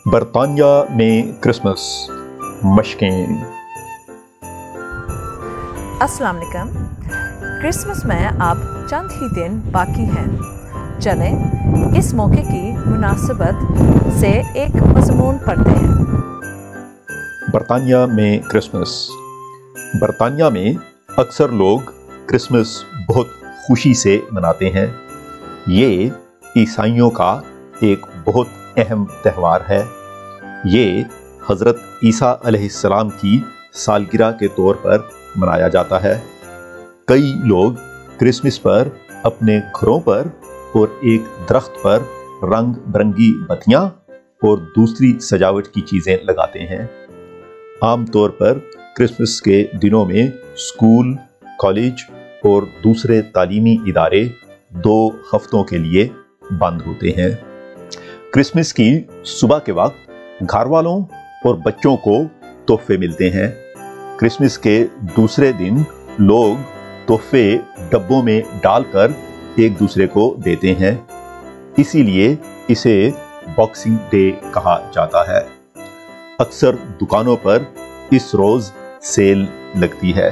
برطانیہ میں کرسمس مشقیں۔ السلام علیکم۔ کرسمس میں اب چند ہی دن باقی ہیں، چلیں اس موقع کی مناسبت سے ایک مضمون پڑھتے ہیں۔ برطانیہ میں کرسمس۔ برطانیہ میں اکثر لوگ کرسمس بہت خوشی سے مناتے ہیں۔ یہ عیسائیوں کا ایک بہت اہم تہوار ہے۔ یہ حضرت عیسیٰ علیہ السلام کی سالگرہ کے طور پر منایا جاتا ہے۔ کئی لوگ کرسمس پر اپنے گھروں پر اور ایک درخت پر رنگ برنگی بتیاں اور دوسری سجاوٹ کی چیزیں لگاتے ہیں۔ عام طور پر کرسمس کے دنوں میں اسکول، کالج اور دوسرے تعلیمی ادارے 2 ہفتوں کے لیے بند ہوتے ہیں۔ کرسمس کی صبح کے وقت گھر والوں اور بچوں کو تحفے ملتے ہیں۔ کرسمس کے دوسرے دن لوگ تحفے ڈبوں میں ڈال کر ایک دوسرے کو دیتے ہیں، اسی لیے اسے باکسنگ ڈے کہا جاتا ہے۔ اکثر دکانوں پر اس روز سیل لگتی ہے۔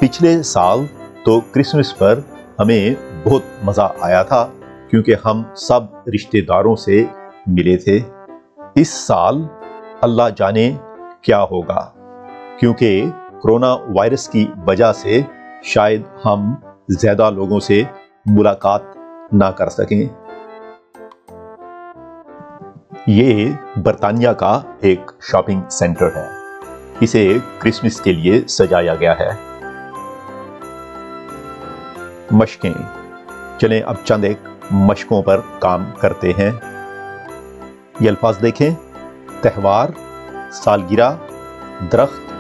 پچھلے سال تو کرسمس پر ہمیں بہت مزہ آیا تھا کیونکہ ہم سب رشتہ داروں سے ملے تھے۔ اس سال اللہ جانے کیا ہوگا، کیونکہ کرونا وائرس کی وجہ سے شاید ہم زیادہ لوگوں سے ملاقات نہ کر سکیں۔ یہ برطانیہ کا ایک شاپنگ سینٹر ہے۔ اسے کرسمس کے لیے سجایا گیا ہے۔ مشقیں۔ چلیں اب چند ایک مشقوں پر کام کرتے ہیں۔ یہ الفاظ دیکھیں: تہوار، سالگرہ، درخت،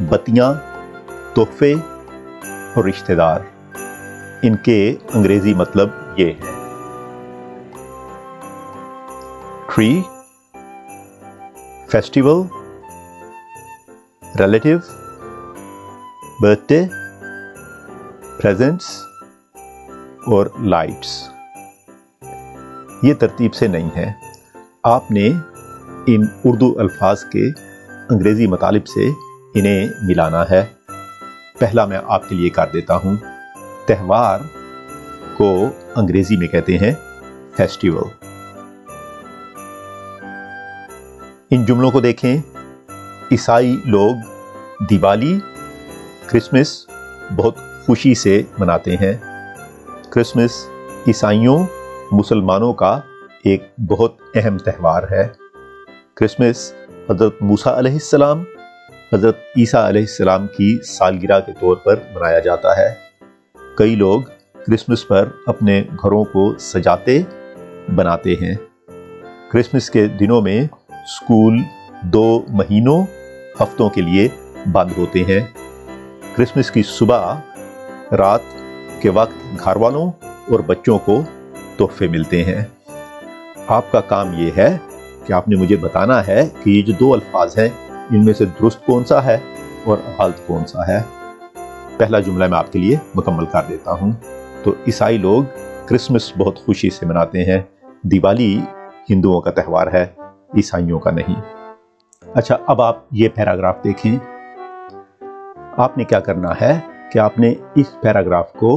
بتیاں، تحفے اور رشتہ دار۔ ان کے انگریزی مطلب یہ ہے: tree, festival, relative, birth day, presents اور لائٹس۔ یہ ترتیب سے نہیں ہے، آپ نے ان اردو الفاظ کے انگریزی مطالب سے انہیں ملانا ہے۔ پہلا میں آپ کے لیے کر دیتا ہوں۔ تہوار کو انگریزی میں کہتے ہیں فیسٹیول۔ ان جملوں کو دیکھیں: عیسائی لوگ دیوالی، کرسمس بہت خوشی سے مناتے ہیں۔ کرسمس عیسائیوں، مسلمانوں کا ایک بہت اہم تہوار ہے۔ کرسمس حضرت موسیٰ علیہ السلام، حضرت عیسیٰ علیہ السلام کی سالگرہ کے طور پر منایا جاتا ہے۔ کئی لوگ کرسمس پر اپنے گھروں کو سجاتے بناتے ہیں۔ کرسمس کے دنوں میں اسکول 2 مہینوں ہفتوں کے لیے بند ہوتے ہیں۔ کرسمس کی صبح رات کے وقت گھر والوں اور بچوں کو تحفے ملتے ہیں۔ آپ کا کام یہ ہے کہ آپ نے مجھے بتانا ہے کہ یہ جو 2 الفاظ ہیں ان میں سے درست کون سا ہے اور غلط کون سا ہے۔ پہلا جملہ میں آپ کے لیے مکمل کر دیتا ہوں۔ تو عیسائی لوگ کرسمس بہت خوشی سے مناتے ہیں۔ دیوالی ہندوؤں کا تہوار ہے، عیسائیوں کا نہیں۔ اچھا، اب آپ یہ پیراگراف دیکھیں۔ آپ نے کیا کرنا ہے کہ آپ نے اس پیراگراف کو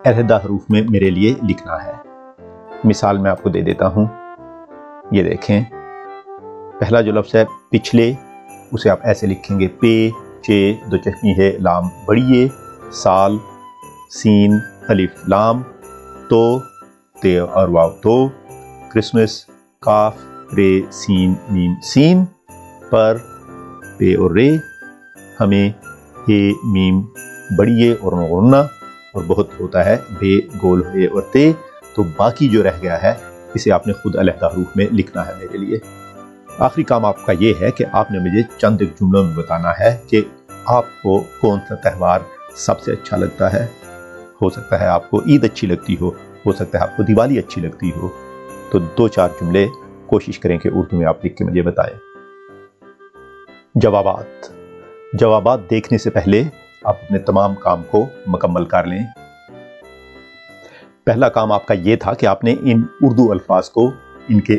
علیحدہ حروف میں میرے لیے لکھنا ہے۔ مثال میں آپ کو دے دیتا ہوں۔ یہ دیکھیں، پہلا جو لفظ ہے پچھلے، اسے آپ ایسے لکھیں گے: پے، چے، 2 چشمی ہے، لام بڑیے، سال، سین، الف لام، تو، تے اور واو تو، کرسمس، کاف، رے، سین، میم سین، پر، پے اور رے، ہمیں، اے، میم بڑیے اور غنہ، اور بہت ہوتا ہے بے، گول، اے اور تے۔ تو باقی جو رہ گیا ہے اسے آپ نے خود علیحدہ حروف میں لکھنا ہے میرے لیے۔ آخری کام آپ کا یہ ہے کہ آپ نے مجھے چند ایک جملوں میں بتانا ہے کہ آپ کو کون سا تہوار سب سے اچھا لگتا ہے۔ ہو سکتا ہے آپ کو عید اچھی لگتی ہو سکتا ہے آپ کو دیوالی اچھی لگتی ہو۔ تو 2-4 جملے کوشش کریں کہ اردو میں آپ لکھ کے مجھے بتائیں۔ جوابات دیکھنے سے پہلے آپ اپنے تمام کام کو مکمل کر لیں۔ پہلا کام آپ کا یہ تھا کہ آپ نے ان اردو الفاظ کو ان کے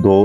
2